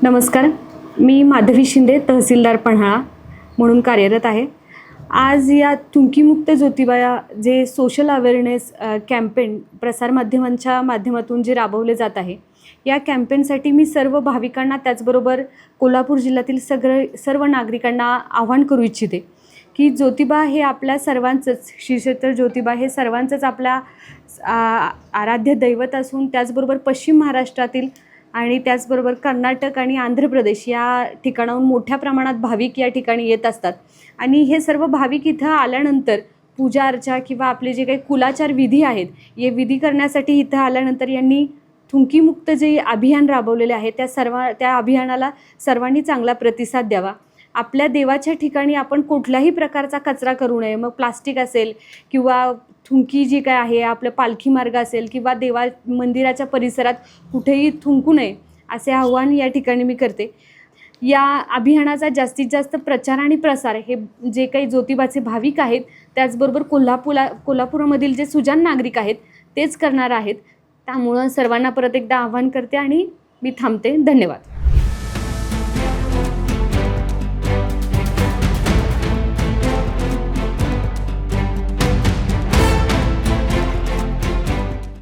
नमस्कार. मी माधवी शिंदे, तहसीलदार पन्हाळा म्हणून कार्यरत आहे. आज या थुंकीमुक्त ज्योतिबा जे सोशल अवेअरनेस कॅम्पेन प्रसारमाध्यमांच्या माध्यमातून जे राबवले जात आहे, या कॅम्पेनसाठी मी सर्व भाविकांना त्याचबरोबर कोल्हापूर जिल्ह्यातील सर्व नागरिकांना आवाहन करू इच्छिते की ज्योतिबा हे आपल्या सर्वांचंच, श्री क्षेत्र ज्योतिबा हे सर्वांचंच आपल्या आराध्य दैवत असून त्याचबरोबर पश्चिम महाराष्ट्रातील आणि त्याचबरोबर कर्नाटक आणि आंध्र प्रदेश या ठिकाणाहून मोठ्या प्रमाणात भाविक या ठिकाणी येत असतात. आणि हे सर्व भाविक इथं आल्यानंतर पूजा अर्चा किंवा आपले जे काही कुलाचार विधी आहेत, हे विधी करण्यासाठी इथं आल्यानंतर यांनी थुंकीमुक्त जे अभियान राबवलेले आहे त्या अभियानाला सर्वांनी चांगला प्रतिसाद द्यावा. आपल्या देवाच्या ठिकाणी आपण कुठल्याही प्रकारचा कचरा करू नये. मग प्लास्टिक असेल किंवा थुंकी जी काय आहे, आपलं पालखी मार्ग असेल किंवा मंदिराच्या परिसरात कुठेही थुंकू नये असे आव्हान या ठिकाणी मी करते. या अभियानाचा जास्तीत जास्त प्रचार आणि प्रसार हे जे काही ज्योतिबाचे भाविक आहेत, त्याचबरोबर कोल्हापुरामधील जे सुजाण नागरिक आहेत तेच करणार आहेत. त्यामुळं सर्वांना परत एकदा आवाहन करते आणि मी थांबते. धन्यवाद.